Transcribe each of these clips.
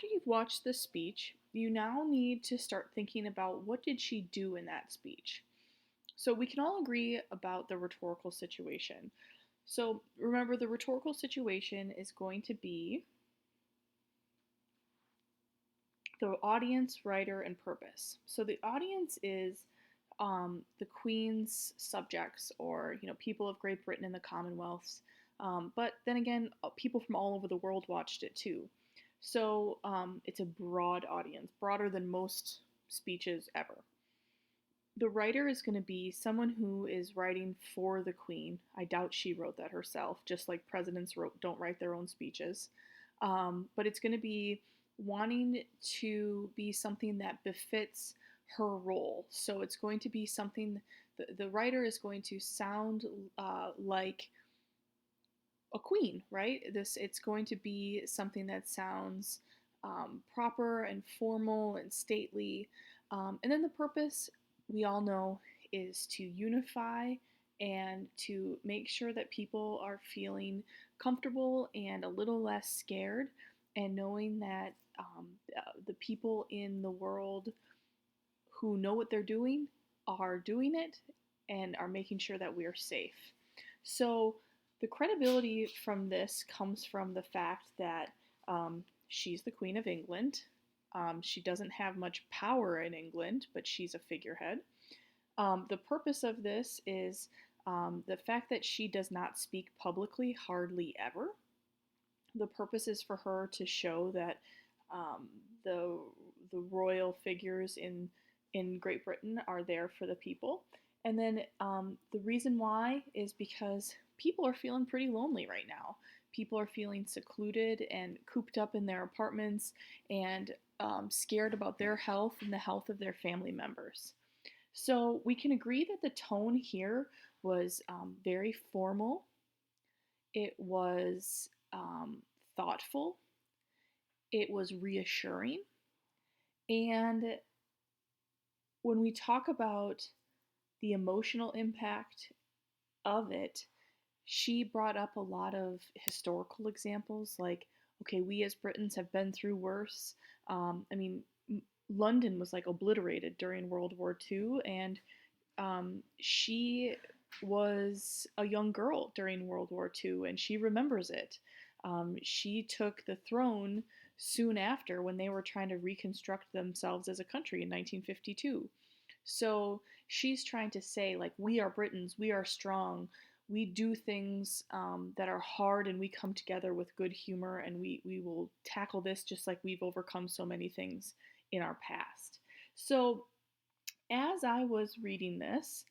after you've watched the speech, you now need to start thinking about what did she do in that speech. So we can all agree about the rhetorical situation. So remember, the rhetorical situation is going to be the audience, writer, and purpose. So the audience is the Queen's subjects, or people of Great Britain and the Commonwealths. But then again, people from all over the world watched it too. So it's a broad audience, broader than most speeches ever. The writer is going to be someone who is writing for the Queen. I doubt she wrote that herself, just like presidents don't write their own speeches. But it's going to be wanting to be something that befits her role. So it's going to be something, the writer is going to sound like a queen, right? It's going to be something that sounds proper and formal and stately. And then the purpose, we all know, is to unify and to make sure that people are feeling comfortable and a little less scared, and knowing that the people in the world who know what they're doing are doing it and are making sure that we're safe. So the credibility from this comes from the fact that she's the Queen of England. She doesn't have much power in England, but she's a figurehead. The purpose of this is the fact that she does not speak publicly hardly ever. The purpose is for her to show that um, the the royal figures in Great Britain are there for the people. And then the reason why is because people are feeling pretty lonely right now. People are feeling secluded and cooped up in their apartments and scared about their health and the health of their family members. So we can agree that the tone here was very formal. It was thoughtful. It was reassuring. And when we talk about the emotional impact of it, she brought up a lot of historical examples like, okay, we as Britons have been through worse. I mean, London was like obliterated during World War II, and she was a young girl during World War II, and she remembers it. She took the throne soon after when they were trying to reconstruct themselves as a country in 1952. So she's trying to say, like, we are Britons, we are strong, we do things that are hard, and we come together with good humor, and we will tackle this just like we've overcome so many things in our past. So as I was reading this,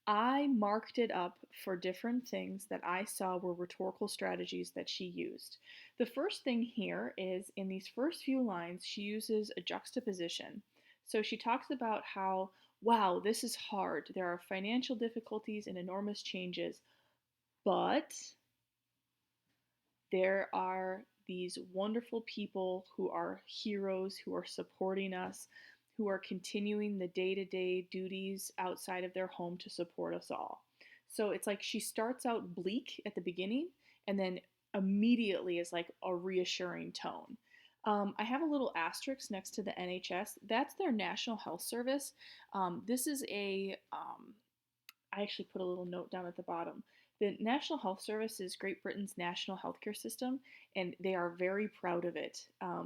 I marked it up for different things that I saw were rhetorical strategies that she used. The first thing here is in these first few lines, she uses a juxtaposition. So she talks about how, wow, this is hard. There are financial difficulties and enormous changes, but there are these wonderful people who are heroes, who are supporting us, who are continuing the day-to-day duties outside of their home to support us all. So it's like she starts out bleak at the beginning and then immediately is like a reassuring tone. I have a little asterisk next to the NHS. That's their National Health Service. This is I actually put a little note down at the bottom. The National Health Service is Great Britain's national healthcare system, and they are very proud of it.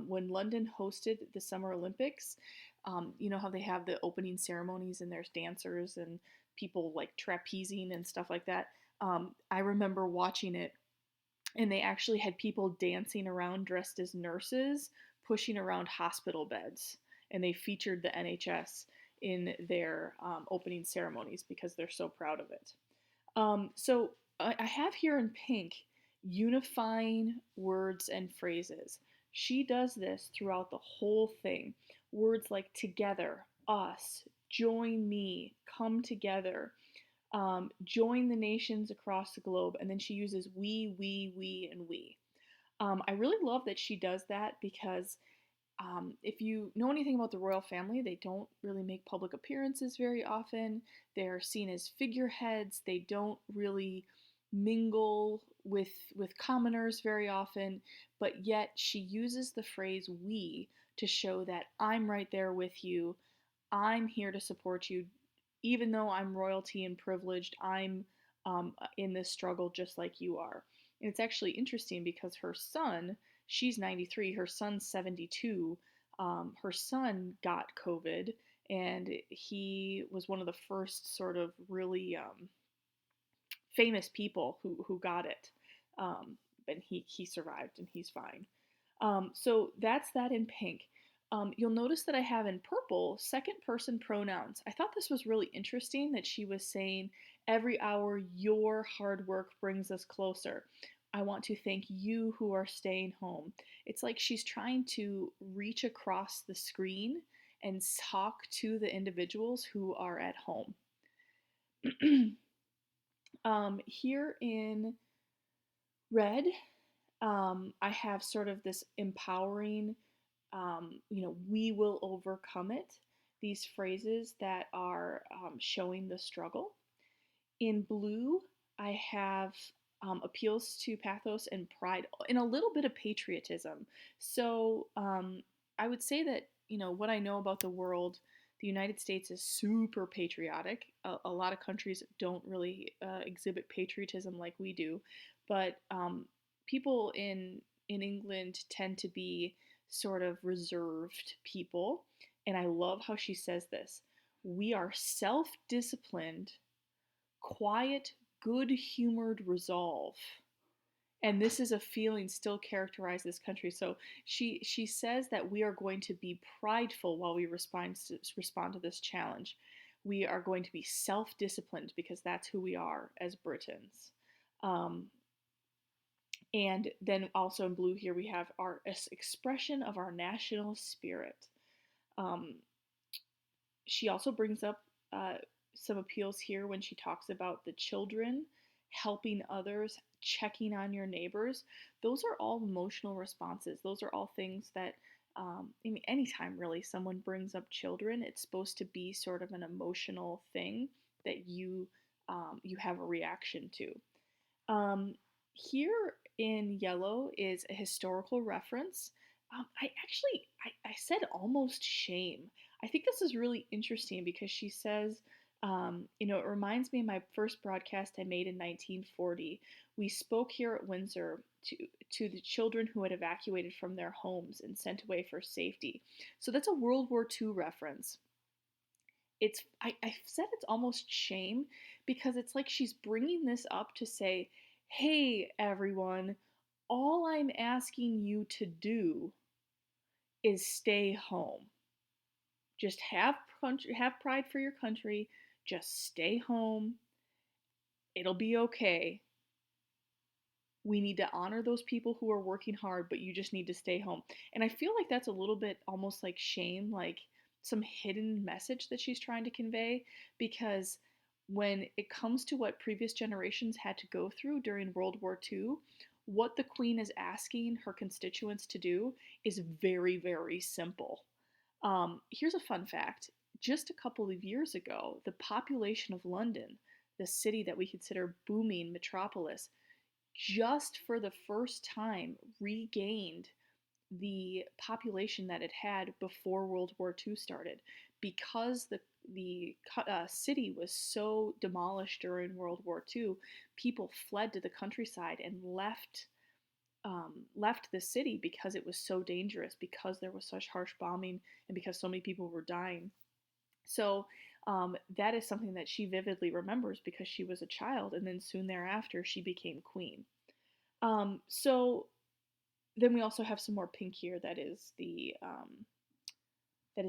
When London hosted the Summer Olympics, you know how they have the opening ceremonies and there's dancers and people like trapezing and stuff like that. I remember watching it, and they actually had people dancing around dressed as nurses, pushing around hospital beds, and they featured the NHS in their opening ceremonies because they're so proud of it. So I have here in pink unifying words and phrases. She does this throughout the whole thing. Words like together, us, join me, come together, join the nations across the globe, and then she uses we, and we. I really love that she does that because if you know anything about the royal family, they don't really make public appearances very often. They're seen as figureheads. They don't really mingle with commoners very often, but yet she uses the phrase we to show that I'm right there with you. I'm here to support you. Even though I'm royalty and privileged, I'm in this struggle just like you are. And it's actually interesting because her son, she's 93, her son's 72. Her son got COVID, and he was one of the first sort of really famous people who got it. And he survived and he's fine. So that's that in pink. You'll notice that I have in purple second person pronouns. I thought this was really interesting that she was saying, every hour your hard work brings us closer. I want to thank you who are staying home. It's like she's trying to reach across the screen and talk to the individuals who are at home. Here in red, I have sort of this empowering, we will overcome it. These phrases that are showing the struggle. In blue, I have appeals to pathos and pride and a little bit of patriotism. So I would say that, what I know about the world, the United States is super patriotic. A lot of countries don't really exhibit patriotism like we do, but people in England tend to be sort of reserved people. And I love how she says this. We are self-disciplined, quiet, good-humored resolve. And this is a feeling still characterizes this country. So she says that we are going to be prideful while we respond to this challenge. We are going to be self-disciplined because that's who we are as Britons. And then also in blue here we have our expression of our national spirit. She also brings up some appeals here when she talks about the children, helping others, checking on your neighbors. Those are all emotional responses. Those are all things that, anytime really someone brings up children, it's supposed to be sort of an emotional thing that you have a reaction to. Here in yellow is a historical reference. I said almost shame. I think this is really interesting because she says, it reminds me of my first broadcast I made in 1940. We spoke here at Windsor to the children who had evacuated from their homes and sent away for safety. So that's a World War II reference. I said it's almost shame because it's like she's bringing this up to say, hey, everyone, all I'm asking you to do is stay home. Just have pride for your country. Just stay home. It'll be okay. We need to honor those people who are working hard, but you just need to stay home. And I feel like that's a little bit almost like shame, like some hidden message that she's trying to convey, because when it comes to what previous generations had to go through during World War II, what the Queen is asking her constituents to do is very, very simple. Here's a fun fact. Just a couple of years ago, the population of London, the city that we consider booming metropolis, just for the first time regained the population that it had before World War II started, because the city was so demolished during World War II. People fled to the countryside and left the city because it was so dangerous, because there was such harsh bombing, and because so many people were dying. So that is something that she vividly remembers because she was a child, and then soon thereafter she became queen. So then we also have some more pink here. That is the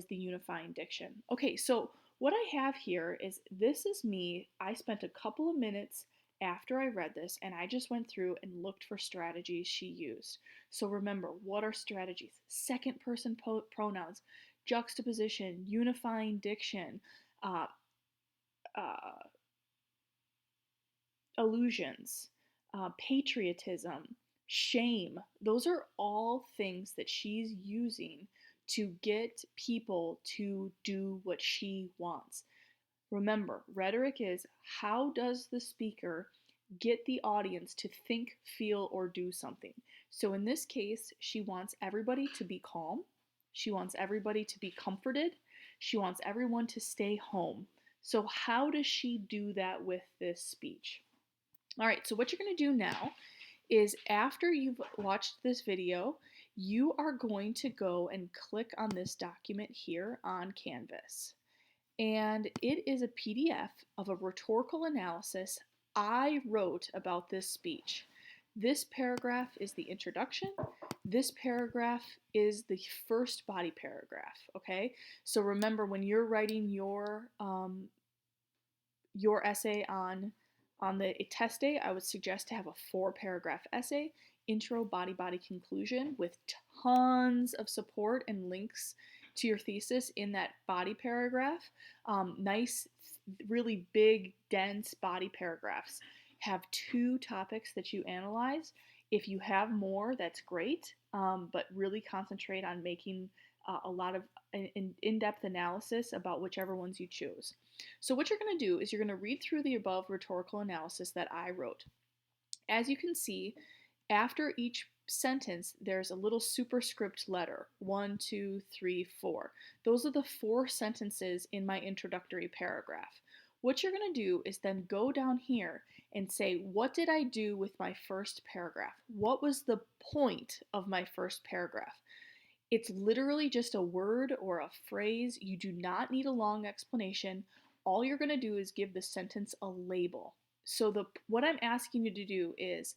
unifying diction. Okay, so what I have here is, this is me. I spent a couple of minutes after I read this, and I just went through and looked for strategies she used. So remember, what are strategies? Second person pronouns, juxtaposition, unifying diction, uh, illusions, patriotism, shame. Those are all things that she's using to get people to do what she wants. Remember, rhetoric is, how does the speaker get the audience to think, feel, or do something. So in this case, she wants everybody to be calm. She wants everybody to be comforted. She wants everyone to stay home. So, how does she do that with this speech? All right, so what you're going to do now is after you've watched this video, you are going to go and click on this document here on Canvas. And it is a PDF of a rhetorical analysis I wrote about this speech. This paragraph is the introduction. This paragraph is the first body paragraph, okay? So remember, when you're writing your essay on the test day, I would suggest to have a 4-paragraph essay, intro, body, body, conclusion, with tons of support and links to your thesis in that body paragraph. Nice, really big, dense body paragraphs. Have 2 topics that you analyze. If you have more, that's great, but really concentrate on making a lot of in-depth analysis about whichever ones you choose. So what you're going to do is you're going to read through the above rhetorical analysis that I wrote. As you can see, after each sentence, there's a little superscript letter, 1, 2, 3, 4. Those are the 4 sentences in my introductory paragraph. What you're going to do is then go down here and say, what did I do with my first paragraph? What was the point of my first paragraph? It's literally just a word or a phrase. You do not need a long explanation. All you're going to do is give the sentence a label. So what I'm asking you to do is,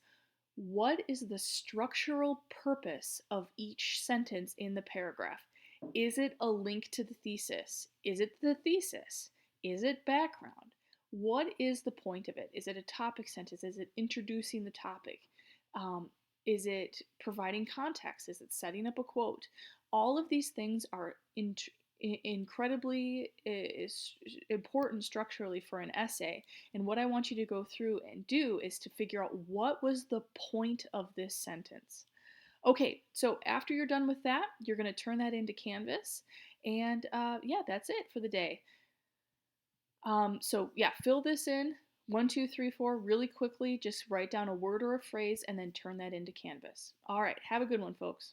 what is the structural purpose of each sentence in the paragraph? Is it a link to the thesis? Is it the thesis? Is it background? What is the point of it? Is it a topic sentence? Is it introducing the topic? Is it providing context? Is it setting up a quote? All of these things are incredibly important structurally for an essay. And what I want you to go through and do is to figure out, what was the point of this sentence? Okay, so after you're done with that, you're going to turn that into Canvas. And yeah, that's it for the day. So yeah, fill this in, 1, 2, 3, 4, really quickly. Just write down a word or a phrase and then turn that into Canvas. All right, have a good one, folks.